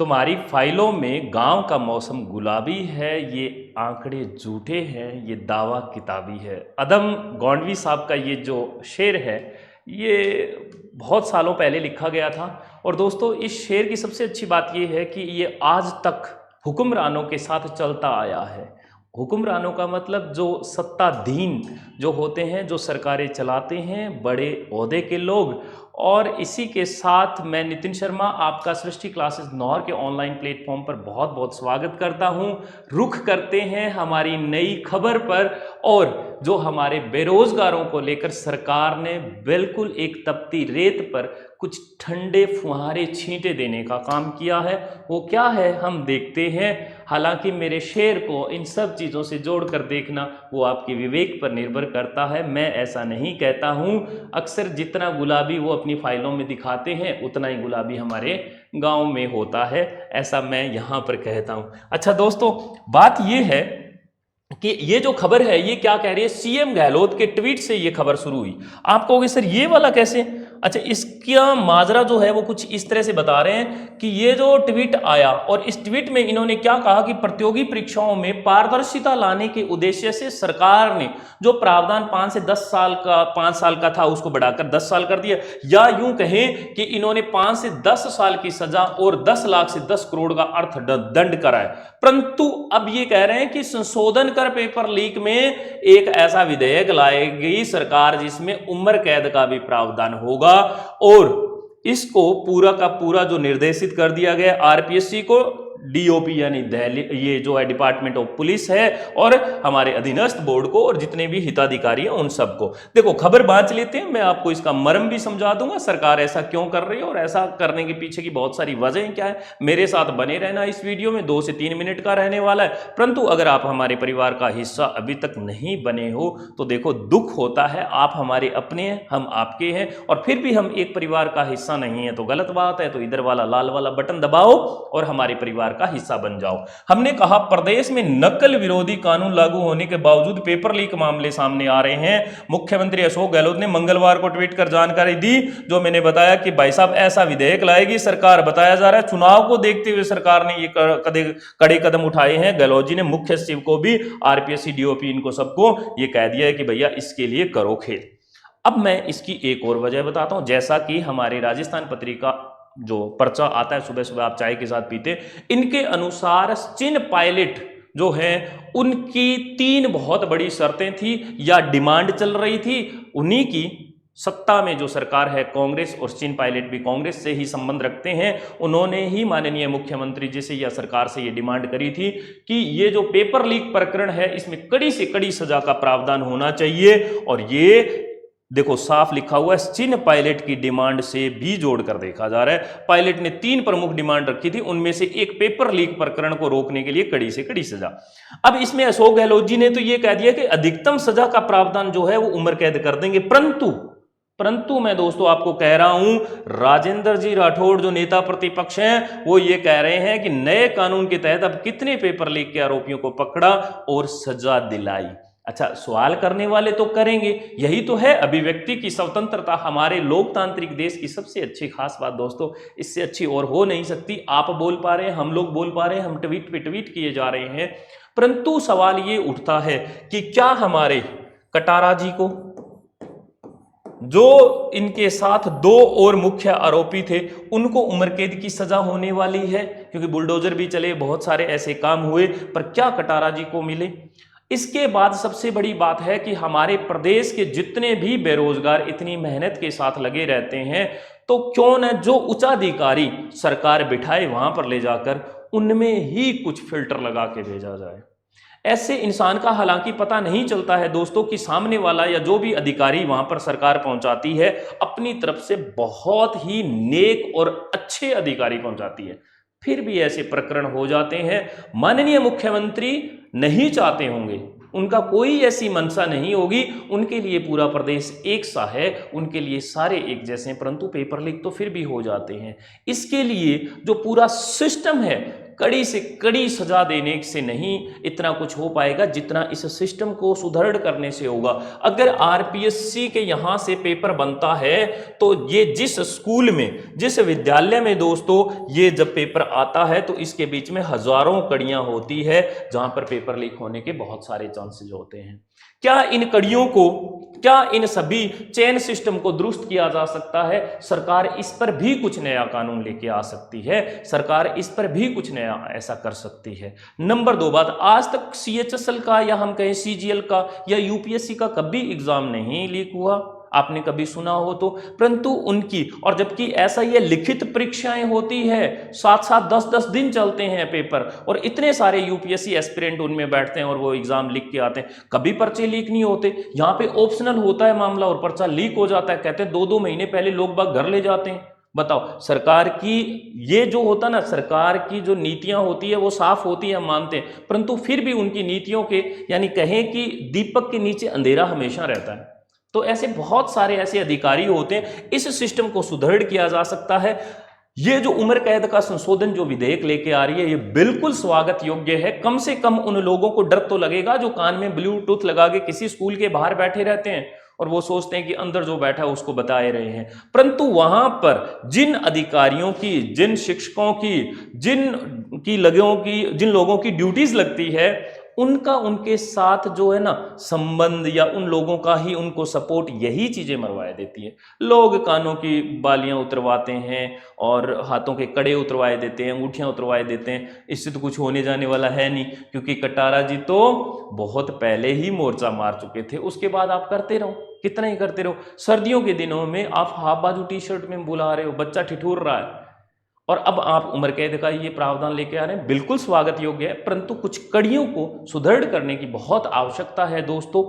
तुम्हारी फाइलों में गांव का मौसम गुलाबी है, ये आंकड़े झूठे हैं, ये दावा किताबी है। अदम गौंडवी साहब का ये जो शेर है, ये बहुत सालों पहले लिखा गया था। और दोस्तों, इस शेर की सबसे अच्छी बात ये है कि ये आज तक हुक्मरानों के साथ चलता आया है। हुक्मरानों का मतलब जो सत्ताधीन जो होते हैं, जो सरकारें चलाते हैं, बड़े ओहदे के लोग। और इसी के साथ मैं नितिन शर्मा आपका सृष्टि क्लासेस नौर के ऑनलाइन प्लेटफॉर्म पर बहुत बहुत स्वागत करता हूं। रुख करते हैं हमारी नई खबर पर, और जो हमारे बेरोजगारों को लेकर सरकार ने बिल्कुल एक तपती रेत पर कुछ ठंडे फुहारे छींटे देने का काम किया है। वो क्या है हम देखते हैं। हालांकि मेरे शेर को इन सब चीज़ों से जोड़कर देखना वो आपके विवेक पर निर्भर करता है। मैं ऐसा नहीं कहता हूँ। अक्सर जितना गुलाबी वो अपनी फाइलों में दिखाते हैं, उतना ही गुलाबी हमारे गांव में होता है, ऐसा मैं यहाँ पर कहता हूँ। अच्छा दोस्तों, बात ये है कि ये जो खबर है ये क्या कह रही है। सीएम गहलोत के ट्वीट से ये खबर शुरू हुई। आप कहोगे सर ये वाला कैसे। अच्छा, इसका माजरा जो है वो कुछ इस तरह से बता रहे हैं कि ये जो ट्वीट आया, और इस ट्वीट में इन्होंने क्या कहा कि प्रतियोगी परीक्षाओं में पारदर्शिता लाने के उद्देश्य से सरकार ने जो प्रावधान 5 साल का था उसको बढ़ाकर 10 साल कर दिया। या यूं कहें कि इन्होंने 5 से 10 साल की सजा और 10 लाख से 10 करोड़ का अर्थ दंड करा है। परंतु अब ये कह रहे हैं कि संशोधन कर पेपर लीक में एक ऐसा विधेयक लाएगी सरकार जिसमें उम्र कैद का भी प्रावधान होगा, और इसको पूरा का पूरा जो निर्देशित कर दिया गया आरपीएससी को, डीओपी यानी दिल्ली, ये जो है डिपार्टमेंट ऑफ पुलिस है, और हमारे अधीनस्थ बोर्ड को, और जितने भी हिताधिकारी हैं उन सबको। देखो, खबर बांच लेते हैं, मैं आपको इसका मर्म भी समझा दूंगा, सरकार ऐसा क्यों कर रही है और ऐसा करने के पीछे की बहुत सारी वजहें क्या है। मेरे साथ बने रहना इस वीडियो में, 2 से 3 मिनट का रहने वाला है। परंतु अगर आप हमारे परिवार का हिस्सा अभी तक नहीं बने हो तो देखो, दुख होता है। आप हमारे अपने हैं, हम आपके हैं, और फिर भी हम एक परिवार का हिस्सा नहीं है तो गलत बात है। तो इधर वाला लाल वाला बटन दबाओ और हमारे परिवार का हिस्सा बन जाओ। हमने कहा प्रदेश में नकल विरोधी कानून लागू होने के बावजूद पेपर लीक मामले सामने आ रहे हैं। मुख्यमंत्री अशोक गहलोत ने मंगलवार को ट्वीट कर जानकारी दी, जो मैंने बताया कि भाई साहब ऐसा विधेयक लाएगी सरकार। बताया जा रहा है चुनाव को देखते हुए सरकार ने ये कड़े कदम उठाए हैं। गहलोत जी ने मुख्य सचिव को भी, आरपीएससी, डीओपी, इनको सबको ये कह दिया है कि भैया इसके लिए करो खेल। अब मैं इसकी एक और वजह बताता हूं। जैसा कि हमारे राजस्थान पत्रिका जो पर्चा आता है सुबह सुबह आप चाय के साथ पीते, इनके अनुसार सचिन पायलट जो है उनकी 3 बहुत बड़ी शर्तें थी या डिमांड चल रही थी। उन्हीं की सत्ता में जो सरकार है कांग्रेस, और सचिन पायलट भी कांग्रेस से ही संबंध रखते हैं, उन्होंने ही माननीय मुख्यमंत्री जी से या सरकार से ये डिमांड करी थी कि ये जो पेपर लीक प्रकरण है इसमें कड़ी से कड़ी सजा का प्रावधान होना चाहिए। और ये देखो साफ लिखा हुआ है, सचिन पायलट की डिमांड से भी जोड़कर देखा जा रहा है। पायलट ने 3 प्रमुख डिमांड रखी थी, उनमें से एक पेपर लीक प्रकरण को रोकने के लिए कड़ी से कड़ी सजा। अब इसमें अशोक गहलोत जी ने तो ये कह दिया कि अधिकतम सजा का प्रावधान जो है वो उम्र कैद कर देंगे। परंतु मैं दोस्तों आपको कह रहा हूं, राजेंद्र जी राठौड़ जो नेता प्रतिपक्ष हैं वो ये कह रहे हैं कि नए कानून के तहत अब कितने पेपर लीक के आरोपियों को पकड़ा और सजा दिलाई। अच्छा, सवाल करने वाले तो करेंगे, यही तो है अभिव्यक्ति की स्वतंत्रता, हमारे लोकतांत्रिक देश की सबसे अच्छी खास बात दोस्तों। इससे अच्छी और हो नहीं सकती। आप बोल पा रहे हैं, हम लोग बोल पा रहे हैं, हम ट्वीट पे ट्वीट किए जा रहे हैं। परंतु सवाल ये उठता है कि क्या हमारे कटारा जी को, जो इनके साथ 2 और मुख्य आरोपी थे, उनको उम्र कैद की सजा होने वाली है? क्योंकि बुलडोजर भी चले, बहुत सारे ऐसे काम हुए, पर क्या कटारा जी को मिले? इसके बाद सबसे बड़ी बात है कि हमारे प्रदेश के जितने भी बेरोजगार इतनी मेहनत के साथ लगे रहते हैं, तो क्यों न जो उच्चाधिकारी सरकार बिठाए वहां पर ले जाकर उनमें ही कुछ फिल्टर लगा के भेजा जाए। ऐसे इंसान का हालांकि पता नहीं चलता है दोस्तों कि सामने वाला या जो भी अधिकारी वहां पर सरकार पहुंचाती है अपनी तरफ से बहुत ही नेक और अच्छे अधिकारी पहुंचाती है, फिर भी ऐसे प्रकरण हो जाते हैं। माननीय मुख्यमंत्री नहीं चाहते होंगे, उनका कोई ऐसी मंशा नहीं होगी, उनके लिए पूरा प्रदेश एक सा है, उनके लिए सारे एक जैसे हैं, परंतु पेपर लीक तो फिर भी हो जाते हैं। इसके लिए जो पूरा सिस्टम है, कड़ी से कड़ी सजा देने से नहीं इतना कुछ हो पाएगा जितना इस सिस्टम को सुदृढ़ करने से होगा। अगर आरपीएससी के यहाँ से पेपर बनता है तो ये जिस स्कूल में, जिस विद्यालय में दोस्तों ये जब पेपर आता है तो इसके बीच में हजारों कड़ियां होती है जहां पर पेपर लीक होने के बहुत सारे चांसेस होते हैं। क्या इन कड़ियों को, क्या इन सभी चेन सिस्टम को दुरुस्त किया जा सकता है? सरकार इस पर भी कुछ नया कानून लेके आ सकती है, सरकार इस पर भी कुछ नया ऐसा कर सकती है। नंबर 2 बात, आज तक सीएचएसएल का या हम कहें सीजीएल का या यूपीएससी का कभी एग्जाम नहीं लीक हुआ, आपने कभी सुना हो तो? परंतु उनकी, और जबकि ऐसा ये लिखित परीक्षाएं होती है, 7-7 10-10 दिन चलते हैं पेपर, और इतने सारे यूपीएससी एस्पिरेंट उनमें बैठते हैं और वो एग्जाम लिख के आते हैं, कभी पर्चे लीक नहीं होते। यहाँ पे ऑप्शनल होता है मामला और पर्चा लीक हो जाता है, कहते हैं 2-2 महीने पहले लोग बाग घर ले जाते हैं। बताओ, सरकार की ये जो होता ना, सरकार की जो नीतियां होती है वो साफ होती है, हम मानते हैं, परंतु फिर भी उनकी नीतियों के, यानी कहें कि दीपक के नीचे अंधेरा हमेशा रहता है। तो ऐसे बहुत सारे ऐसे अधिकारी होते हैं, इस सिस्टम को सुदृढ़ किया जा सकता है। ये जो उम्र कैद का संशोधन जो विधेयक लेके आ रही है, ये बिल्कुल स्वागत योग्य है। कम से कम उन लोगों को डर तो लगेगा जो कान में ब्लूटूथ लगा के किसी स्कूल के बाहर बैठे रहते हैं और वो सोचते हैं कि अंदर जो बैठा है उसको बताए रहे हैं, परंतु वहां पर जिन अधिकारियों की, जिन शिक्षकों की, जिन लोगों की ड्यूटीज लगती है, उनका उनके साथ जो है ना संबंध, या उन लोगों का ही उनको सपोर्ट, यही चीजें मरवाए देती है। लोग कानों की बालियां उतरवाते हैं और हाथों के कड़े उतरवाए देते हैं, अंगूठियां उतरवाए देते हैं, इससे तो कुछ होने जाने वाला है नहीं, क्योंकि कटारा जी तो बहुत पहले ही मोर्चा मार चुके थे। उसके बाद आप करते रहो, कितना ही करते रहो। सर्दियों के दिनों में आप हाफ बाजू टी शर्ट में बुला रहे हो, बच्चा ठिठुर रहा है, और अब आप उम्र कैद का ये प्रावधान लेके आ रहे हैं, बिल्कुल स्वागत योग्य है, परंतु कुछ कड़ियों को सुदृढ़ करने की बहुत आवश्यकता है। दोस्तों,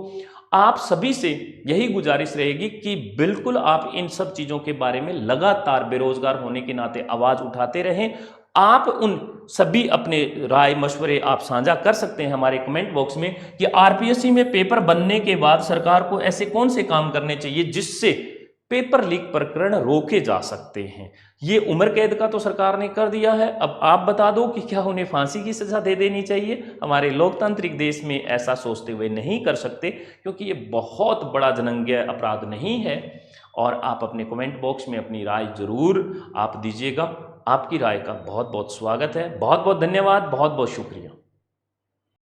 आप सभी से यही गुजारिश रहेगी कि बिल्कुल आप इन सब चीजों के बारे में लगातार बेरोजगार होने के नाते आवाज उठाते रहें। आप उन सभी अपने राय मशवरे आप साझा कर सकते हैं हमारे कमेंट बॉक्स में कि आरपीएससी में पेपर बनने के बाद सरकार को ऐसे कौन से काम करने चाहिए जिससे पेपर लीक प्रकरण रोके जा सकते हैं। ये उम्र कैद का तो सरकार ने कर दिया है, अब आप बता दो कि क्या उन्हें फांसी की सजा दे देनी चाहिए? हमारे लोकतांत्रिक देश में ऐसा सोचते हुए नहीं कर सकते, क्योंकि ये बहुत बड़ा जघन्य अपराध नहीं है। और आप अपने कमेंट बॉक्स में अपनी राय जरूर आप दीजिएगा। आपकी राय का बहुत बहुत स्वागत है। बहुत बहुत धन्यवाद, बहुत बहुत शुक्रिया।